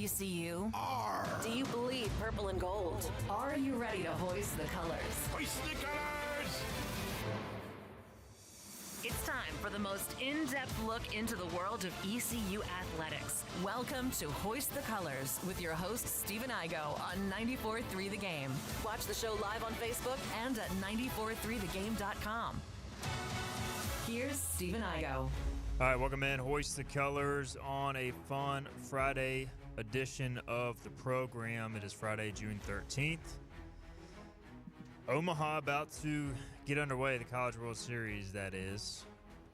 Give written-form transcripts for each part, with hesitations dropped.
ECU? R. Do you bleed purple and gold? Are you ready to hoist the colors? Hoist the colors! It's time for the most in-depth look into the world of ECU athletics. Welcome to Hoist the Colors with your host, Stephen Igo on 94.3 The Game. Watch the show live on Facebook and at 943thegame.com. Here's Stephen Igo. All right, welcome in. Hoist the Colors on a fun Friday edition of the program. It is Friday, June 13th. Omaha about to get underway, the College World Series, that is.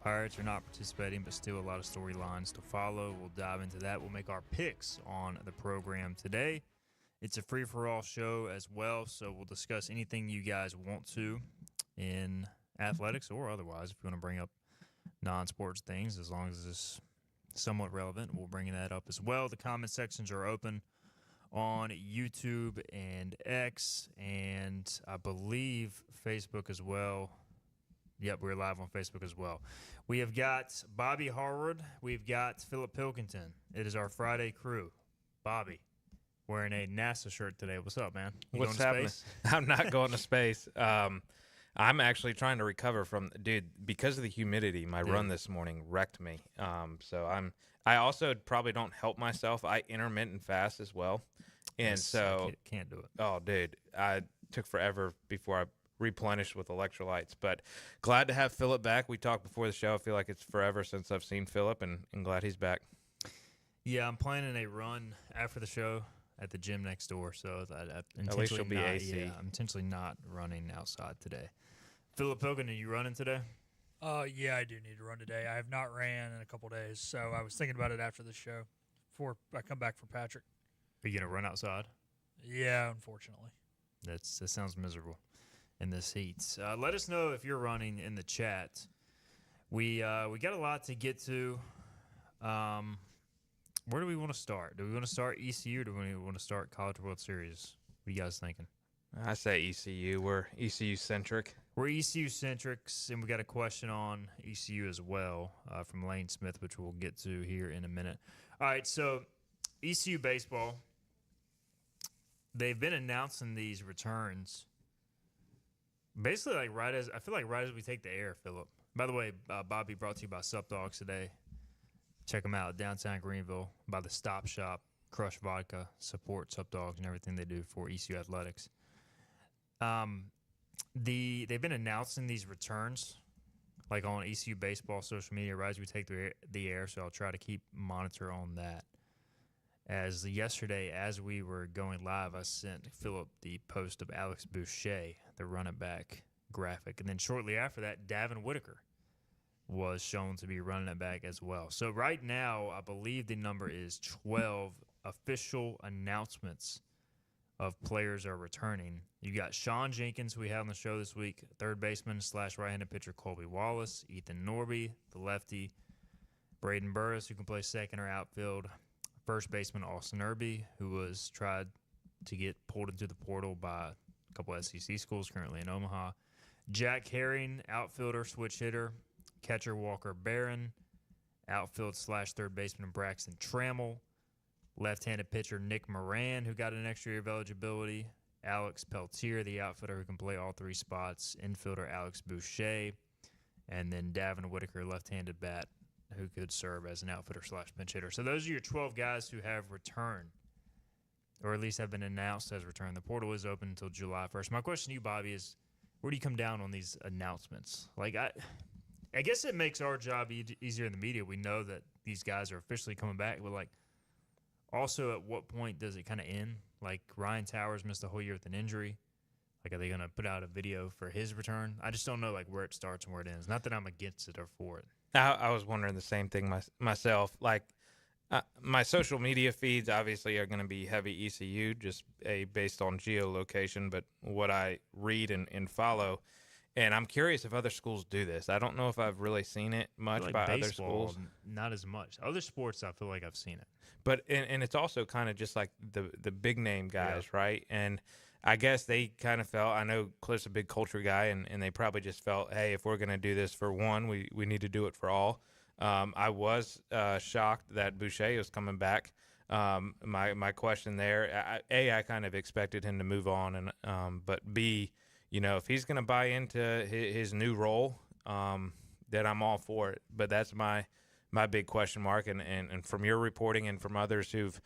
Pirates are not participating, but still a lot of storylines to follow. We'll dive into that. We'll make our picks on the program today. It's a free-for-all show as well, so we'll discuss anything you guys want to in athletics or otherwise. If you want to bring up non-sports things, as long as it's somewhat relevant, we'll bring that up as well. The comment sections are open on YouTube and X, and I believe Facebook as well. Yep, we're live on Facebook as well. We have got Bobby Harward. We've got Philip Pilkington. It is our Friday crew. Bobby, wearing a NASA shirt today. What's up, man? You What's going to happening? space? I'm not going to space. I'm actually trying to recover from, because of the humidity. My run this morning wrecked me. I also probably don't help myself. I intermittent fast as well, and Yes, so I can't do it. Oh, dude, I took forever before I replenished with electrolytes. But glad to have Philip back. We talked before the show. I feel like it's forever since I've seen Philip, and glad he's back. Yeah, I'm planning a run after the show at the gym next door, so At least you'll be AC. Yeah, I'm intentionally not running outside today. Philip Pilkington, are you running today? Yeah, I do need to run today. I have not ran in a couple days, so I was thinking about it after the show before I come back from Patrick. Are you going to run outside? Yeah, unfortunately. That sounds miserable in this heat. Let us know if you're running in the chat. We got a lot to get to. Where do we want to start? Do we want to start ECU or do we want to start College World Series? What are you guys thinking? I say ECU. We're ECU-centric. We're ECU-centrics, and we got a question on ECU as well from Lane Smith, which we'll get to here in a minute. All right, so ECU baseball, they've been announcing these returns basically right as we take the air, Philip. By the way, Bobby brought to you by Sup Dogs today. Check them out, downtown Greenville, by the Stop Shop, Crush Vodka, support Sup Dogs and everything they do for ECU athletics. They've been announcing these returns, like on ECU baseball social media, right as we take the air. So I'll try to keep monitor on that. As yesterday, as we were going live, I sent Philip the post of Alex Boucher, the running back graphic, and then shortly after that, Davin Whitaker was shown to be running it back as well. So right now, I believe the number is 12 official announcements of players are returning. You got Sean Jenkins, who we had on the show this week, third baseman / right-handed pitcher Colby Wallace, Ethan Norby, the lefty, Braden Burris, who can play second or outfield, first baseman Austin Irby, who was tried to get pulled into the portal by a couple SEC schools currently in Omaha, Jack Herring, outfielder, switch hitter, catcher Walker Barron, outfield / third baseman Braxton Trammell, left-handed pitcher Nick Moran, who got an extra year of eligibility, Alex Peltier, the outfielder who can play all three spots, infielder Alex Boucher, and then Davin Whitaker, left-handed bat, who could serve as an outfielder / pinch hitter. So those are your 12 guys who have returned, or at least have been announced as returned. The portal is open until July 1st. My question to you, Bobby, is where do you come down on these announcements? Like, I guess it makes our job easier in the media. We know that these guys are officially coming back, but, like, also at what point does it kind of end? Like, Ryan Towers missed a whole year with an injury. Like, are they going to put out a video for his return? I just don't know, like, where it starts and where it ends. Not that I'm against it or for it. I was wondering the same thing myself. Like, my social media feeds obviously are going to be heavy ECU, just based on geolocation, but what I read and follow. And I'm curious if other schools do this. I don't know if I've really seen it much Like by baseball, other schools. Not as much. Other sports, I feel like I've seen it. But and it's also kind of just like the big name guys, right? And I guess they kind of felt, I know Cliff's a big culture guy, and they probably just felt, hey, if we're going to do this for one, we need to do it for all. I was shocked that Boucher was coming back. My question there, I kind of expected him to move on, and but B, if he's going to buy into his new role, then I'm all for it. But that's my big question mark, and from your reporting and from others who've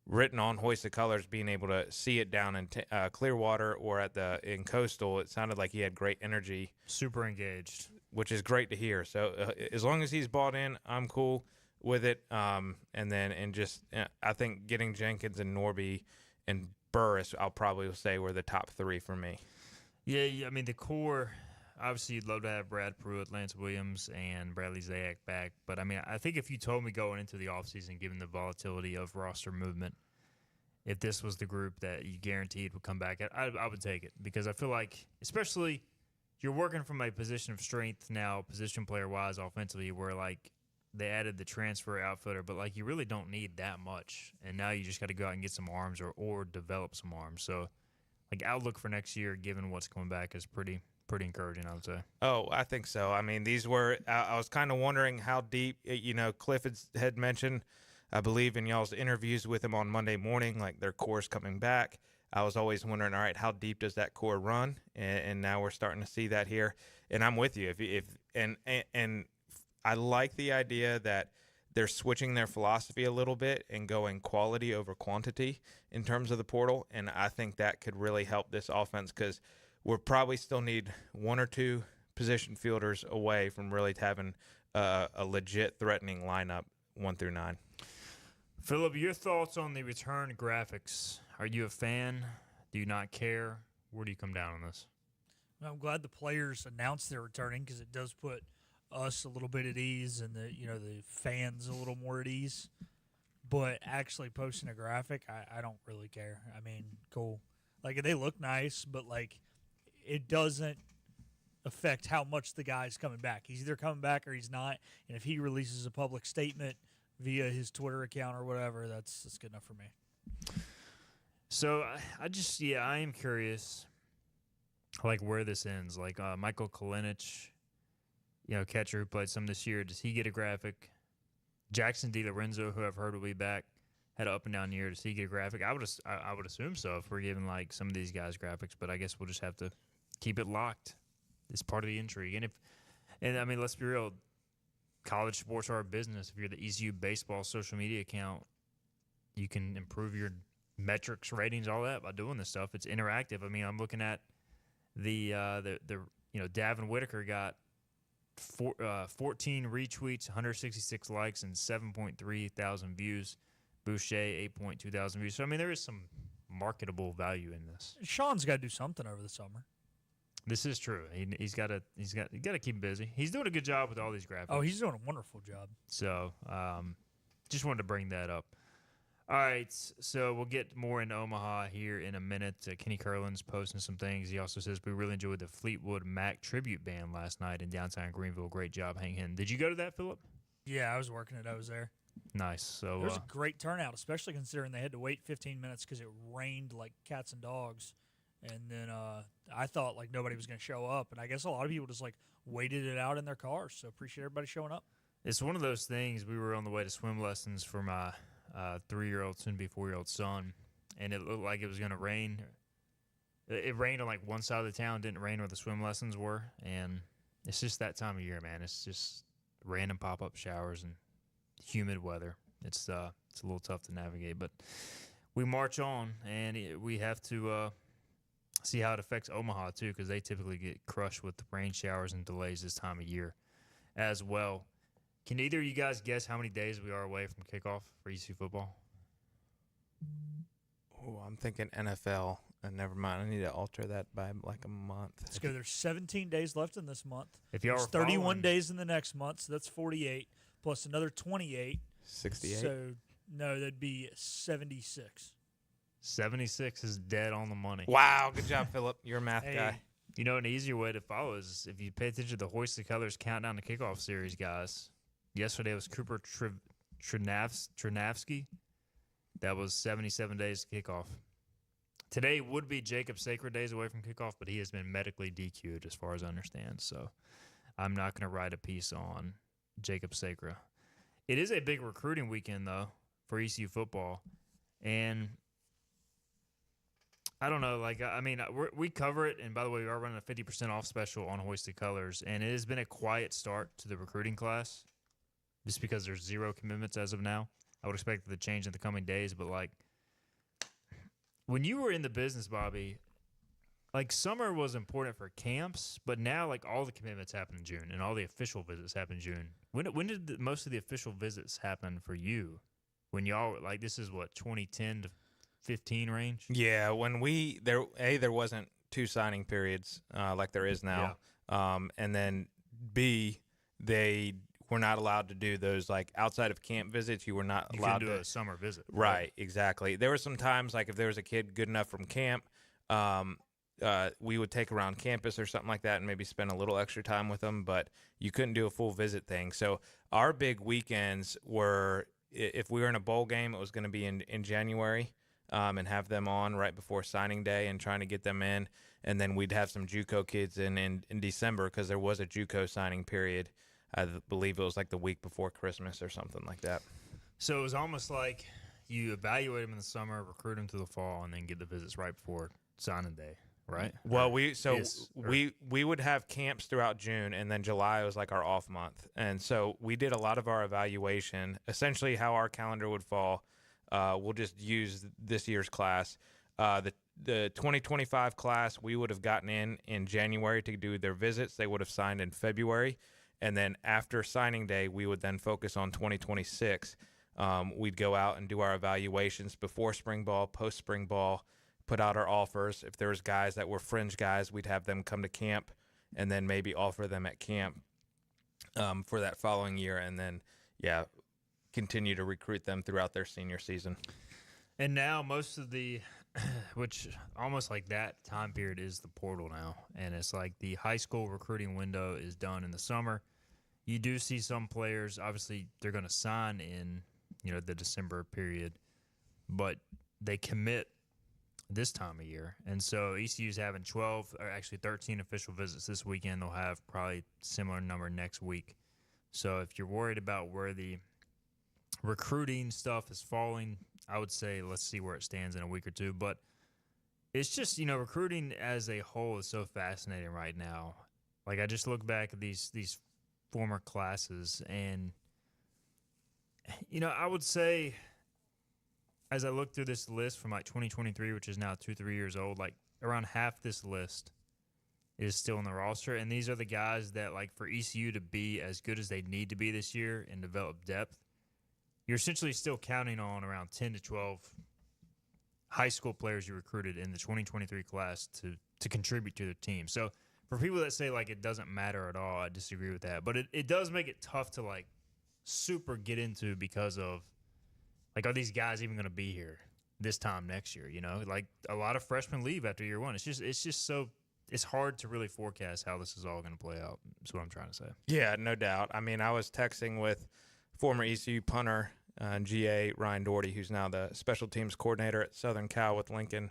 written on Hoist the Colors, being able to see it down in Clearwater or in Coastal, it sounded like he had great energy, Super engaged. which is great to hear. So as long as he's bought in, I'm cool with it. I think getting Jenkins and Norby and Burris, I'll probably say were the top three for me. Yeah, I mean, the core, obviously you'd love to have Brad Pruitt, Lance Williams, and Bradley Zayak back. But, I mean, I think if you told me going into the offseason, given the volatility of roster movement, if this was the group that you guaranteed would come back, I would take it. Because I feel like, especially you're working from a position of strength now, position player-wise, offensively, where, like, they added the transfer outfitter, but, like, you really don't need that much. And now you just got to go out and get some arms or develop some arms. So, like, outlook for next year, given what's coming back, is pretty encouraging, I would say. Oh, I think so. I mean, these were I was kind of wondering how deep, Cliff had mentioned, I believe, in y'all's interviews with him on Monday morning, like their core's coming back. I was always wondering, all right, how deep does that core run? And now we're starting to see that here. And I'm with you. And I like the idea that they're switching their philosophy a little bit and going quality over quantity in terms of the portal. And I think that could really help this offense, because we'll probably still need one or two position fielders away from really having a legit threatening lineup 1 through 9. Philip, your thoughts on the return graphics? Are you a fan? Do you not care? Where do you come down on this? I'm glad the players announced they're returning, because it does put us a little bit at ease and the fans a little more at ease. But actually posting a graphic, I don't really care. I mean, cool. Like, they look nice, but, like, it doesn't affect how much the guy's coming back. He's either coming back or he's not. And if he releases a public statement via his Twitter account or whatever, that's good enough for me. So I am curious, like, where this ends. Like, Michael Kalinic, catcher who played some this year, does he get a graphic? Jackson DiLorenzo, who I've heard will be back, had an up and down year. Does he get a graphic? I would assume so if we're giving, like, some of these guys graphics, but I guess we'll just have to keep it locked. It's part of the intrigue. And I mean, let's be real, college sports are a business. If you're the ECU baseball social media account, you can improve your metrics, ratings, all that by doing this stuff. It's interactive. I mean, I'm looking at the Davin Whitaker got 14 retweets, 166 likes, and 7.3 thousand views. Boucher, 8.2 thousand views. So, I mean, there is some marketable value in this. Sean's got to do something over the summer. This is true. He's got to keep busy. He's doing a good job with all these graphics. Oh, he's doing a wonderful job. So, just wanted to bring that up. All right, so we'll get more into Omaha here in a minute. Kenny Curlin's posting some things. He also says, we really enjoyed the Fleetwood Mac tribute band last night in downtown Greenville. Great job hanging in. Did you go to that, Philip? Yeah, I was working it. I was there. Nice. So it was a great turnout, especially considering they had to wait 15 minutes because it rained like cats and dogs. And then I thought like nobody was going to show up. And I guess a lot of people just like waited it out in their cars. So appreciate everybody showing up. It's one of those things. We were on the way to swim lessons for my 3-year-old, soon-to-be 4-year-old son, and it looked like it was going to rain. It rained on like one side of the town, didn't rain where the swim lessons were, and it's just that time of year, man. It's just random pop-up showers and humid weather. It's a little tough to navigate, but we march on, and we have to see how it affects Omaha too, because they typically get crushed with rain showers and delays this time of year as well. Can either of you guys guess how many days we are away from kickoff for ECU football? Oh, I'm thinking NFL. Never mind. I need to alter that by like a month. Let's go. There's 17 days left in this month. If y'all There's are 31 days in the next month, so that's 48, plus another 28. 68? So, no, that'd be 76. 76 is dead on the money. Wow, good job, Philip. You're a math guy. You know, an easier way to follow is if you pay attention to the Hoist the Colors Countdown to Kickoff series, guys. Yesterday was Cooper Trinavsky. That was 77 days to kickoff. Today would be Jacob Sacred days away from kickoff, but he has been medically DQ'd as far as I understand. So I'm not going to write a piece on Jacob Sacred. It is a big recruiting weekend, though. for ECU football. And I don't know, like, I mean, we cover it. And by the way, we are running a 50% off special on Hoisted Colors. And it has been a quiet start to the recruiting class just because there's 0 commitments as of now. I would expect it to change in the coming days. But, like, when you were in the business, Bobby, like, summer was important for camps, but now, like, all the commitments happen in June and all the official visits happen in June. When did most of the official visits happen for you? When y'all, like, this is what, 2010 to 15 range? Yeah, when there wasn't 2 signing periods like there is now. Yeah. And then B, they were not allowed to do those, like, outside of camp visits. You were not allowed to do a summer visit. Right, exactly. There were some times, like, if there was a kid good enough from camp, we would take around campus or something like that and maybe spend a little extra time with them, but you couldn't do a full visit thing. So our big weekends were, if we were in a bowl game, it was going to be in January, and have them on right before signing day and trying to get them in. And then we'd have some JUCO kids in December because there was a JUCO signing period. I believe it was like the week before Christmas or something like that. So it was almost like you evaluate them in the summer, recruit them to the fall, and then get the visits right before signing day, right? Well, we would have camps throughout June, and then July was like our off month. And so we did a lot of our evaluation, essentially how our calendar would fall. We'll just use this year's class. The 2025 class, we would have gotten in January to do their visits. They would have signed in February. And then after signing day, we would then focus on 2026. We'd go out and do our evaluations before spring ball, post spring ball, put out our offers. If there was guys that were fringe guys, we'd have them come to camp and then maybe offer them at camp for that following year. And then, continue to recruit them throughout their senior season. And now most of the, which almost like that time period is the portal now. And it's like the high school recruiting window is done in the summer. You do see some players, obviously they're going to sign in, the December period, but they commit this time of year. And so ECU's having 12 or actually 13 official visits this weekend. They'll have probably similar number next week. So if you're worried about where the recruiting stuff is falling, I would say let's see where it stands in a week or two. But it's just, recruiting as a whole is so fascinating right now. Like, I just look back at these former classes, and I would say as I look through this list from like 2023, which is now 2-3 years old, like around half this list is still in the roster. And these are the guys that, like, for ECU to be as good as they need to be this year and develop depth, you're essentially still counting on around 10 to 12 high school players you recruited in the 2023 class to contribute to their team. So for people that say, like, it doesn't matter at all, I disagree with that. But it does make it tough to, like, super get into because of, like, are these guys even going to be here this time next year? Like, a lot of freshmen leave after year one. It's just so it's hard to really forecast how this is all going to play out. That's what I'm trying to say. Yeah, no doubt. I mean, I was texting with former ECU punter GA Ryan Doherty, who's now the special teams coordinator at Southern Cal with Lincoln,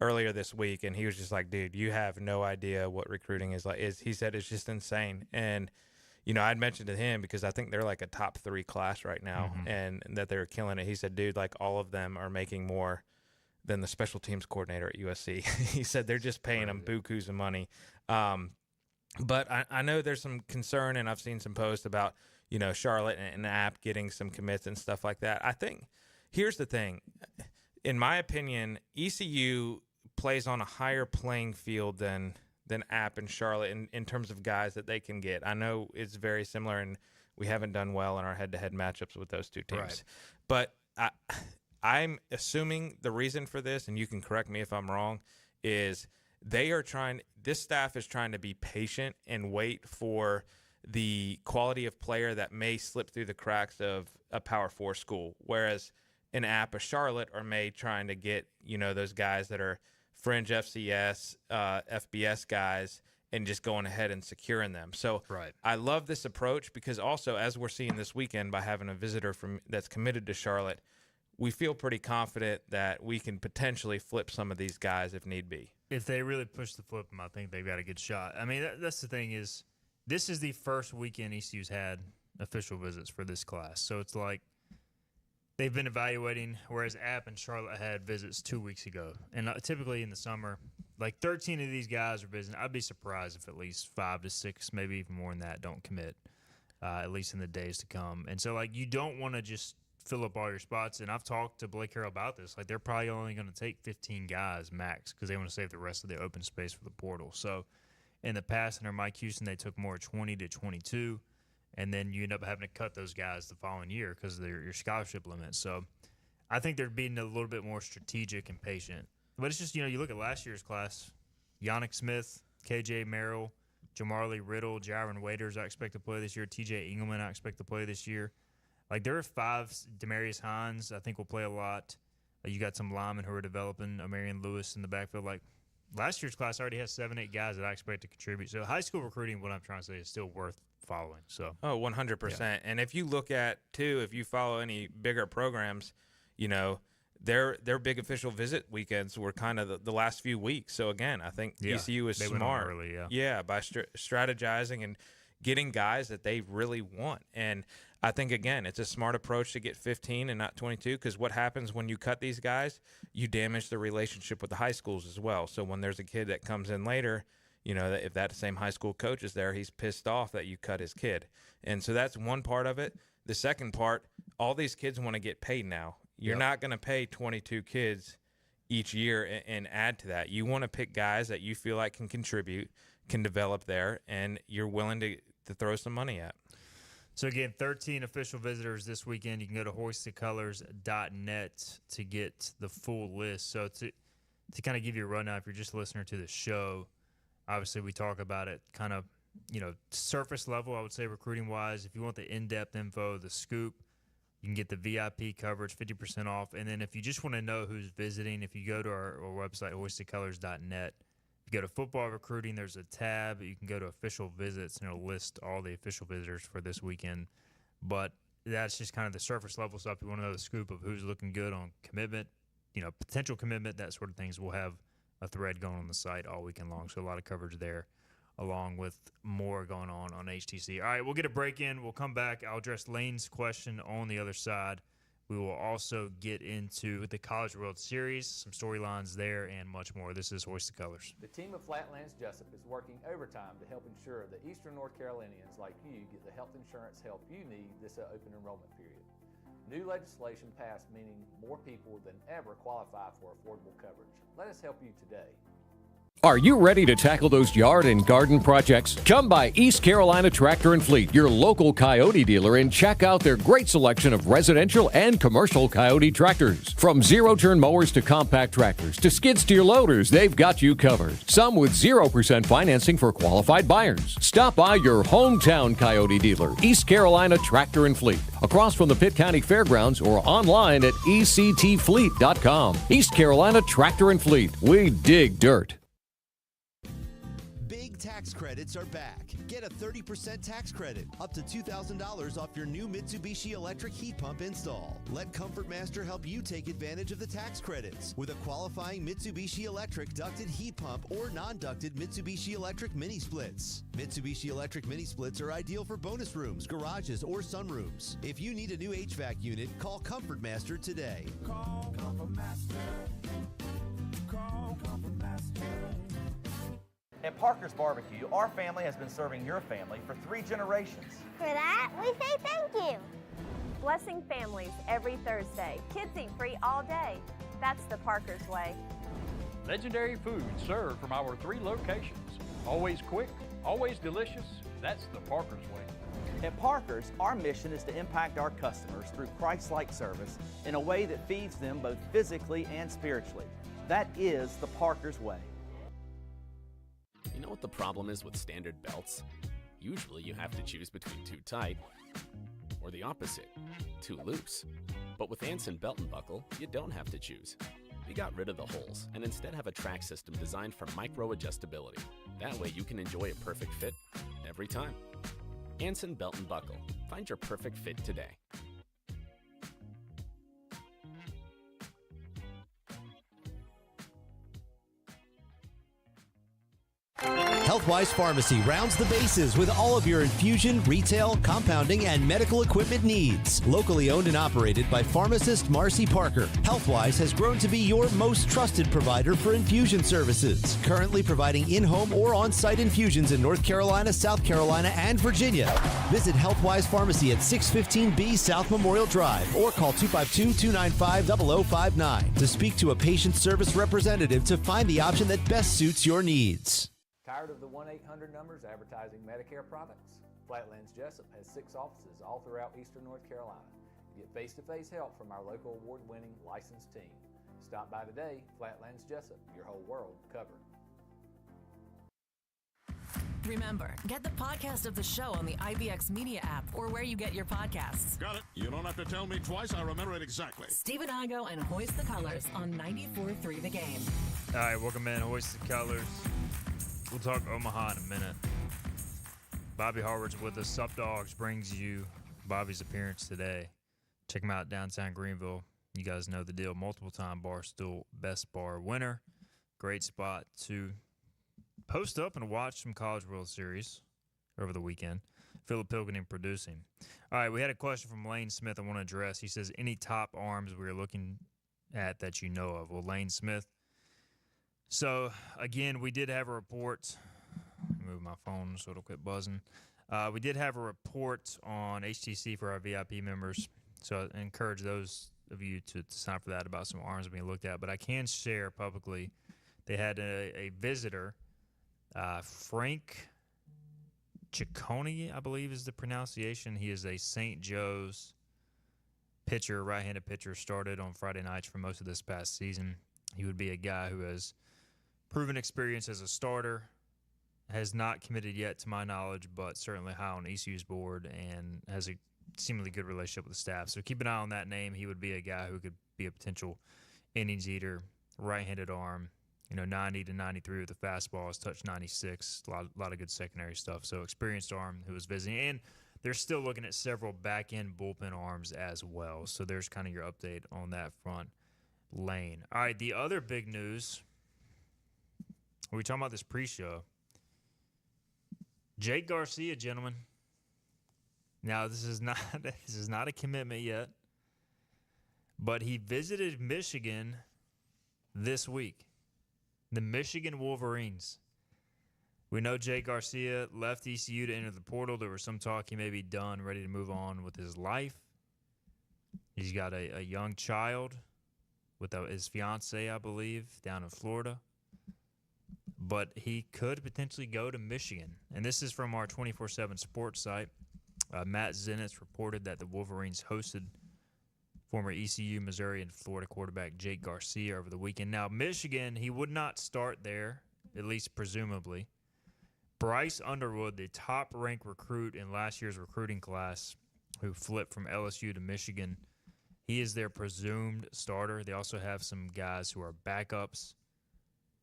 earlier this week, and he was just like, dude, you have no idea what recruiting is like. He said it's just insane. And I'd mentioned to him, because I think they're like a top 3 class right now, and that they're killing it. He said, dude, like, all of them are making more than the special teams coordinator at USC. He said they're just paying them bukus of money. But I know there's some concern, and I've seen some posts about, Charlotte and App getting some commits and stuff like that. I think here's the thing. In my opinion, ECU plays on a higher playing field than App and Charlotte in terms of guys that they can get. I know it's very similar, and we haven't done well in our head-to-head matchups with those two teams. Right. But I'm assuming the reason for this, and you can correct me if I'm wrong, is this staff is trying to be patient and wait for the quality of player that may slip through the cracks of a Power 4 school, whereas an App, a Charlotte, are trying to get, those guys that are fringe FCS, FBS guys, and just going ahead and securing them. So right. I love this approach, because also, as we're seeing this weekend by having a visitor that's committed to Charlotte, we feel pretty confident that we can potentially flip some of these guys if need be. If they really push the flip them, I think they've got a good shot. I mean, that's the thing is, this is the first weekend ECU's had official visits for this class. So it's like, they've been evaluating, whereas App and Charlotte had visits 2 weeks ago. And typically in the summer, like 13 of these guys are visiting. I'd be surprised if at least 5 to 6, maybe even more than that, don't commit, at least in the days to come. And so, like, you don't want to just fill up all your spots. And I've talked to Blake Harrell about this. Like, they're probably only going to take 15 guys max because they want to save the rest of the open space for the portal. So in the past, under Mike Houston, they took more 20 to 22. And then you end up having to cut those guys the following year because of your scholarship limits. So I think they're being a little bit more strategic and patient. But it's just, you look at last year's class, Yannick Smith, KJ Merrill, Jamarly Riddle, Jaron Waiters I expect to play this year, TJ Engelman I expect to play this year. Like, there are 5, Demarius Hines I think will play a lot. You got some linemen who are developing, Marion Lewis in the backfield. Like, last year's class already has 7, 8 guys that I expect to contribute. So high school recruiting, what I'm trying to say, is still worth following. So 100%. Yeah. And if you look at, too, if you follow any bigger programs, their big official visit weekends were kind of the last few weeks. So, again, I think ECU is they went smart. on early, by strategizing and getting guys that they really want. And I think, again, it's a smart approach to get 15 and not 22 because what happens when you cut these guys, you damage the relationship with the high schools as well. So when there's a kid that comes in later, that if that same high school coach is there, he's pissed off that you cut his kid. And so that's one part of it. The second part, all these kids want to get paid now. You're not going to pay 22 kids each year and add to that. You want to pick guys that you feel like can contribute, can develop there, and you're willing to throw some money at. So, again, 13 official visitors this weekend. You can go to hoistthecolors.net to get the full list. So, to kind of give you a rundown, if you're just a listener to the show, obviously we talk about it kind of, surface level, I would say, recruiting-wise. If you want the in-depth info, the scoop, you can get the VIP coverage, 50% off. And then if you just want to know who's visiting, if you go to our website, hoistthecolors.net, if you go to football recruiting, there's a tab. You can go to official visits, and it'll list all the official visitors for this weekend. But that's just kind of the surface level stuff. If you want to know the scoop of who's looking good on commitment, potential commitment, that sort of things, we'll have a thread going on the site all weekend long. So a lot of coverage there, along with more going on HTC. All right, we'll get a break in. We'll come back. I'll address Lane's question on the other side. We will also get into the College World Series, some storylines there, and much more. This is Hoist the Colors. The team of Flatlands Jessup is working overtime to help ensure that Eastern North Carolinians like you get the health insurance help you need this open enrollment period. New legislation passed, meaning more people than ever qualify for affordable coverage. Let us help you today. Are you ready to tackle those yard and garden projects? Come by East Carolina Tractor and Fleet, your local Coyote dealer, and check out their great selection of residential and commercial Coyote tractors. From zero-turn mowers to compact tractors to skid steer loaders, they've got you covered. Some with 0% financing for qualified buyers. Stop by your hometown Coyote dealer, East Carolina Tractor and Fleet, across from the Pitt County Fairgrounds, or online at ectfleet.com. East Carolina Tractor and Fleet. We dig dirt. Tax credits are back. Get a 30% tax credit, up to $2,000 off your new Mitsubishi electric heat pump install. Let Comfort Master help you take advantage of the tax credits with a qualifying Mitsubishi electric ducted heat pump or non-ducted Mitsubishi electric mini splits. Mitsubishi electric mini splits are ideal for bonus rooms, garages, or sunrooms. If you need a new HVAC unit, call Comfort Master today. Call Comfort Master. Call Comfort Master. At Parker's Barbecue, our family has been serving your family for 3 generations. For that, we say thank you. Blessing families every Thursday. Kids eat free all day. That's the Parker's way. Legendary food served from our 3 locations. Always quick, always delicious. That's the Parker's way. At Parker's, our mission is to impact our customers through Christ-like service in a way that feeds them both physically and spiritually. That is the Parker's way. You know what the problem is with standard belts? Usually you have to choose between too tight or the opposite, too loose. But with Anson Belt and Buckle, you don't have to choose. We got rid of the holes and instead have a track system designed for micro-adjustability. That way you can enjoy a perfect fit every time. Anson Belt and Buckle. Find your perfect fit today. Healthwise Pharmacy rounds the bases with all of your infusion, retail, compounding, and medical equipment needs. Locally owned and operated by pharmacist Marcy Parker, Healthwise has grown to be your most trusted provider for infusion services. Currently providing in-home or on-site infusions in North Carolina, South Carolina, and Virginia. Visit Healthwise Pharmacy at 615B South Memorial Drive or call 252-295-0059 to speak to a patient service representative to find the option that best suits your needs. Tired of the 1-800 numbers advertising Medicare products? Flatlands Jessup has 6 offices all throughout eastern North Carolina. Get face-to-face help from our local award-winning licensed team. Stop by today. Flatlands Jessup, your whole world covered. Remember, get the podcast of the show on the IBX Media app or where you get your podcasts. Got it. You don't have to tell me twice. I remember it exactly. Stephen Igo and Hoist the Colors on 94.3 The Game. All right, welcome in, Hoist the Colors. We'll talk Omaha in a minute. Bobby Harvard's with us. Sup Dogs brings you Bobby's appearance today. Check him out downtown Greenville. You guys know the deal. Multiple-time Barstool Best Bar winner. Great spot to post up and watch some College World Series over the weekend. Philip Pilgrim producing. All right, we had a question from Lane Smith I want to address. He says, any top arms we are looking at that you know of? Well, Lane Smith. So, again, we did have a report. Let me move my phone so it'll quit buzzing. We did have a report on HTC for our VIP members. So I encourage those of you to sign up for that about some arms being looked at. But I can share publicly they had a visitor, Frank Ciccone, I believe is the pronunciation. He is a St. Joe's pitcher, right-handed pitcher, started on Friday nights for most of this past season. He would be a guy who has proven experience as a starter, has not committed yet to my knowledge, but certainly high on ECU's board and has a seemingly good relationship with the staff. So keep an eye on that name. He would be a guy who could be a potential innings eater, right-handed arm, 90 to 93 with the fastball, has touched 96, a lot of good secondary stuff. So experienced arm who was visiting. And they're still looking at several back-end bullpen arms as well. So there's kind of your update on that front, Lane. All right, the other big news, we're talking about this pre-show. Jake Garcia, gentlemen. Now, this is not a commitment yet, but he visited Michigan this week. The Michigan Wolverines. We know Jake Garcia left ECU to enter the portal. There was some talk he may be done, ready to move on with his life. He's got a young child with his fiance, I believe, down in Florida. But he could potentially go to Michigan. And this is from our 24/7 sports site. Matt Zenitz reported that the Wolverines hosted former ECU, Missouri, and Florida quarterback Jake Garcia over the weekend. Now, Michigan, he would not start there, at least presumably. Bryce Underwood, the top-ranked recruit in last year's recruiting class, who flipped from LSU to Michigan, he is their presumed starter. They also have some guys who are backups,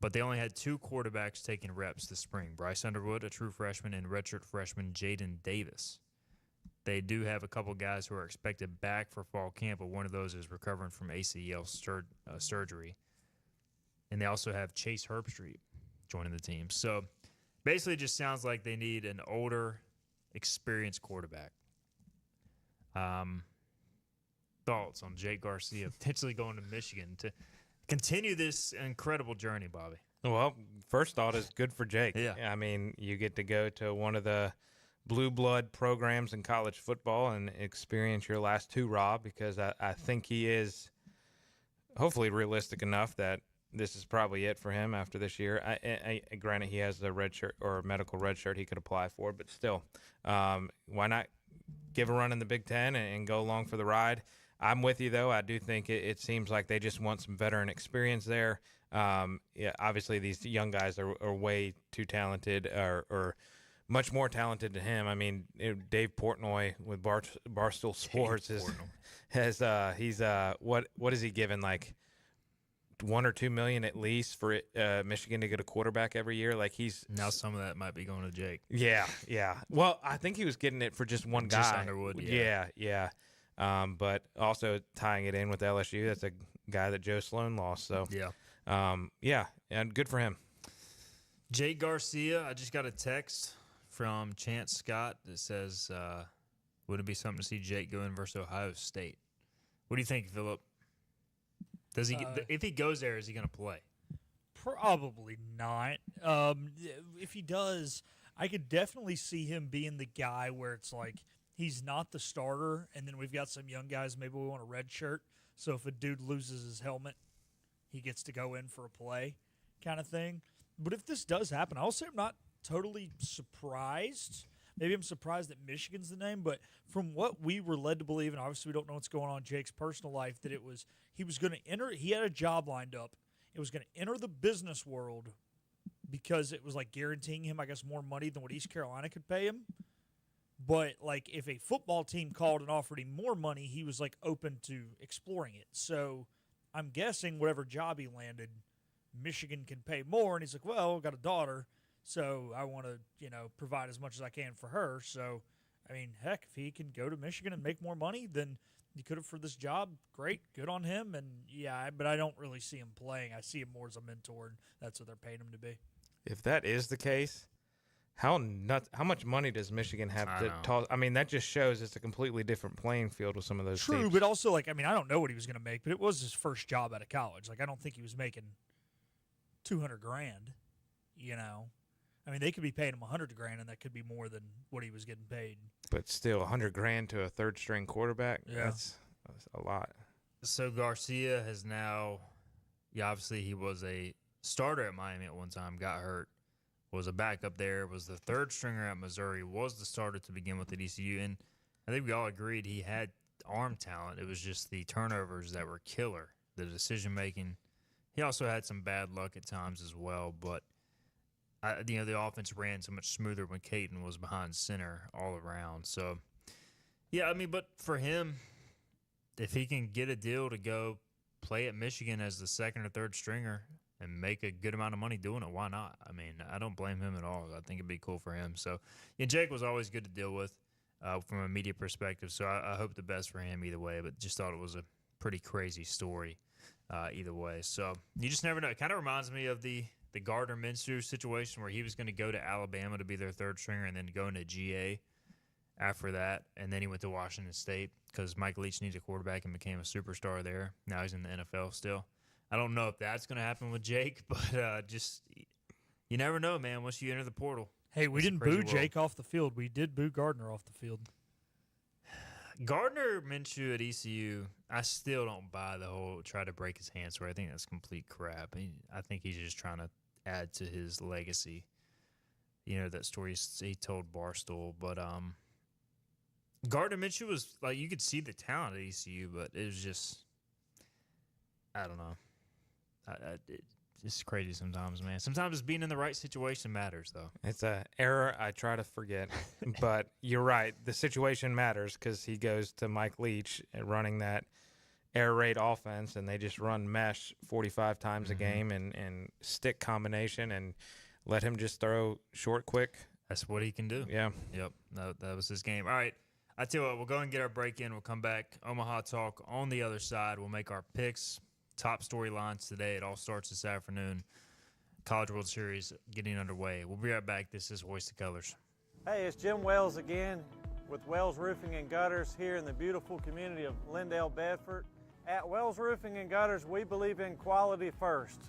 but they only had 2 quarterbacks taking reps this spring. Bryce Underwood, a true freshman, and redshirt freshman Jaden Davis. They do have a couple guys who are expected back for fall camp, but one of those is recovering from ACL surgery. And they also have Chase Herbstreit joining the team. So basically it just sounds like they need an older, experienced quarterback. Thoughts on Jake Garcia potentially going to Michigan to continue this incredible journey, Bobby? Well, first thought is good for Jake. Yeah. I mean, you get to go to one of the blue blood programs in college football and experience your last 2, Rob, because I think he is hopefully realistic enough that this is probably it for him after this year. I granted, he has a red shirt or a medical red shirt he could apply for, but still, why not give a run in the Big Ten and go along for the ride? I'm with you, though. I do think it seems like they just want some veteran experience there. Yeah, obviously, these young guys are way too talented or much more talented than him. I mean, Dave Portnoy with Barstool Sports he's what is he given, like $1 or $2 million at least for Michigan to get a quarterback every year? Like now some of that might be going to Jake. Yeah. Well, I think he was getting it for just one guy. Just Underwood. Yeah. But also tying it in with LSU, that's a guy that Joe Sloan lost. So yeah, and good for him. Jake Garcia, I just got a text from Chance Scott that says, would it be something to see Jake go in versus Ohio State? What do you think, Philip? Does he? If he goes there, is he going to play? Probably not. If he does, I could definitely see him being the guy where it's like he's not the starter, and then we've got some young guys. Maybe we want a red shirt. So if a dude loses his helmet, he gets to go in for a play kind of thing. But if this does happen, I'll say I'm not totally surprised. Maybe I'm surprised that Michigan's the name, but from what we were led to believe, and obviously we don't know what's going on in Jake's personal life, that he was going to enter. He had a job lined up. It was going to enter the business world because it was like guaranteeing him, I guess, more money than what East Carolina could pay him. But like if a football team called and offered him more money, he was like open to exploring it. So I'm guessing whatever job he landed, Michigan can pay more. And he's like, well, I've got a daughter, so I want to, provide as much as I can for her. So, I mean, heck, if he can go to Michigan and make more money than he could have for this job, great, good on him. And yeah, but I don't really see him playing. I see him more as a mentor, and that's what they're paying him to be. If that is the case, how much money does Michigan have to toss? I mean, that just shows it's a completely different playing field with some of those True, teams. but also, I don't know what he was going to make, but it was his first job out of college. I don't think he was making $200,000, I mean, they could be paying him $100,000, and that could be more than what he was getting paid. But still, $100,000 to a third-string quarterback, that's a lot. So Garcia has now, obviously he was a starter at Miami at one time, got hurt, was a backup there, was the third stringer at Missouri, was the starter to begin with at ECU, and I think we all agreed he had arm talent. It was just the turnovers that were killer, the decision-making. He also had some bad luck at times as well, but the offense ran so much smoother when Caton was behind center all around. So, yeah, I mean, but for him, if he can get a deal to go play at Michigan as the second or third stringer and make a good amount of money doing it, why not? I mean, I don't blame him at all. I think it'd be cool for him. So, yeah, Jake was always good to deal with from a media perspective, so I hope the best for him either way, but just thought it was a pretty crazy story either way. So, you just never know. It kind of reminds me of the Gardner Minshew situation where he was going to go to Alabama to be their third stringer and then go into GA after that. And then he went to Washington State because Mike Leach needed a quarterback and became a superstar there. Now he's in the NFL still. I don't know if that's going to happen with Jake, but just you never know, man, once you enter the portal. Hey, we didn't boo Jake off the field. We did boo Gardner off the field. Gardner Minshew at ECU, I still don't buy the whole try to break his hand story. I think that's complete crap. I think he's just trying to add to his legacy. That story he told Barstool. But Gardner Minshew was like, you could see the talent at ECU, but it was just, I don't know. It's crazy sometimes, man. Sometimes being in the right situation matters, though. It's an error I try to forget. But you're right. The situation matters because he goes to Mike Leach running that air raid offense, and they just run mesh 45 times a game and stick combination and let him just throw short quick. That's what he can do. Yeah. Yep. That was his game. All right. I tell you what, we'll go and get our break in. We'll come back. Omaha Talk on the other side. We'll make our picks. Top storylines today. It all starts this afternoon. College World Series getting underway. We'll be right back. This is Hoist the Colors. Hey, it's Jim Wells again with Wells Roofing and Gutters here in the beautiful community of Lindale, Bedford. At Wells Roofing and Gutters, we believe in quality first,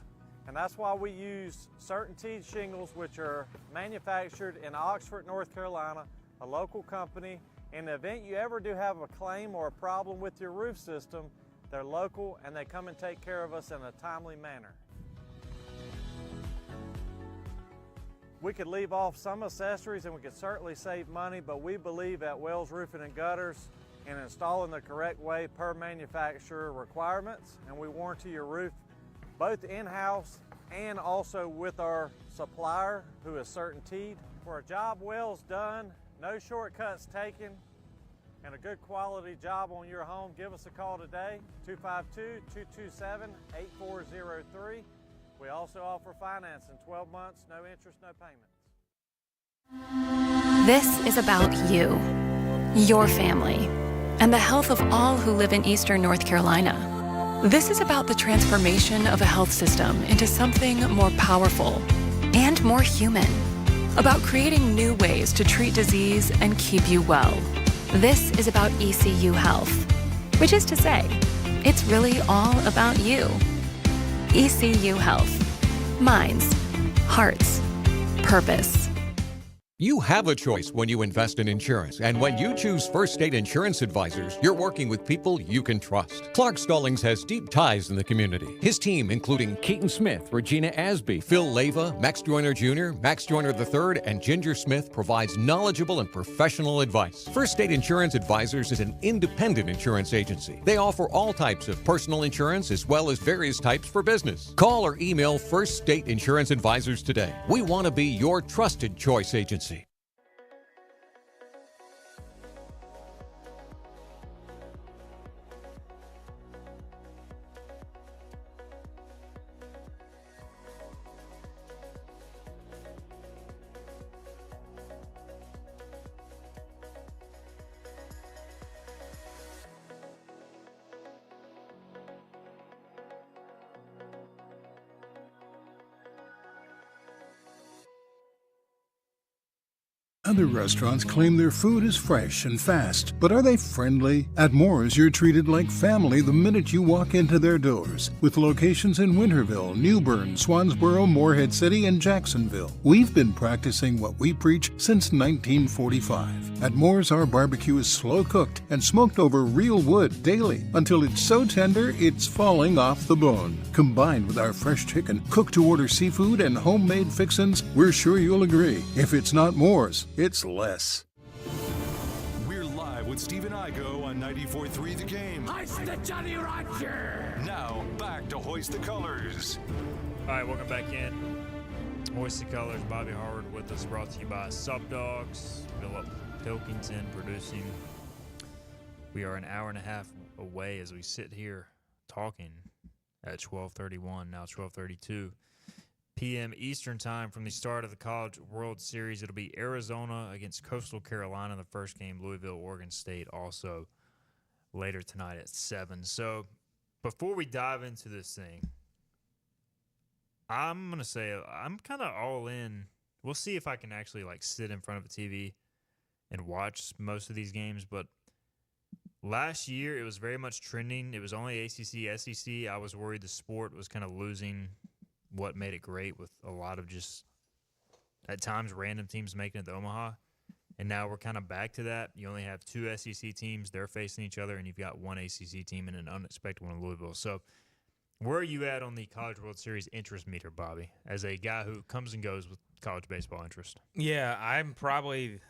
and that's why we use CertainTeed shingles, which are manufactured in Oxford, North Carolina, a local company. In the event you ever do have a claim or a problem with your roof system, they're local and they come and take care of us in a timely manner. We could leave off some accessories and we could certainly save money, but we believe at Wells Roofing and Gutters in installing the correct way per manufacturer requirements, and we warranty your roof both in-house and also with our supplier, who is CertainTeed. For a job Wells done, no shortcuts taken, and a good quality job on your home, give us a call today, 252-227-8403. We also offer financing, 12 months, no interest, no payments. This is about you, your family, and the health of all who live in Eastern North Carolina. This is about the transformation of a health system into something more powerful and and more human. About creating new ways to treat disease and keep you well. This is about ECU Health, which is to say, it's really all about you. ECU Health. Minds, hearts, purpose. You have a choice when you invest in insurance, and when you choose First State Insurance Advisors, you're working with people you can trust. Clark Stallings has deep ties in the community. His team, including Keaton Smith, Regina Asby, Phil Leyva, Max Joyner Jr., Max Joyner III, and Ginger Smith, provides knowledgeable and professional advice. First State Insurance Advisors is an independent insurance agency. They offer all types of personal insurance as well as various types for business. Call or email First State Insurance Advisors today. We want to be your trusted choice agency. Other restaurants claim their food is fresh and fast, but are they friendly? At Moore's, you're treated like family the minute you walk into their doors. With locations in Winterville, New Bern, Swansboro, Morehead City, and Jacksonville. We've been practicing what we preach since 1945. At Moore's, our barbecue is slow cooked and smoked over real wood daily until it's so tender it's falling off the bone. Combined with our fresh chicken, cooked to order seafood, and homemade fixins, we're sure you'll agree. If it's not Moore's, it's less. We're live with Steve and Igo on 94.3 The Game. Hoist the Johnny Roger! Now, back to Hoist the Colors. All right, welcome back in. Hoist the Colors, Bobby Harward with us, brought to you by Sub Dogs, Philip Pilkington producing. We are an hour and a half away as we sit here talking at 12:31, now 12:32 p.m. Eastern time from the start of the College World Series. It'll be Arizona against Coastal Carolina, the first game, Louisville, Oregon State, also later tonight at 7. So before we dive into this thing, I'm going to say I'm kind of all in. We'll see if I can actually sit in front of a TV and watch most of these games, but last year it was very much trending. It was only ACC, SEC. I was worried the sport was kind of losing what made it great, with a lot of just, at times, random teams making it to Omaha. And now we're kind of back to that. You only have 2 SEC teams. They're facing each other, and you've got 1 ACC team and an unexpected one in Louisville. So where are you at on the College World Series interest meter, Bobby, as a guy who comes and goes with college baseball interest? Yeah, I'm probably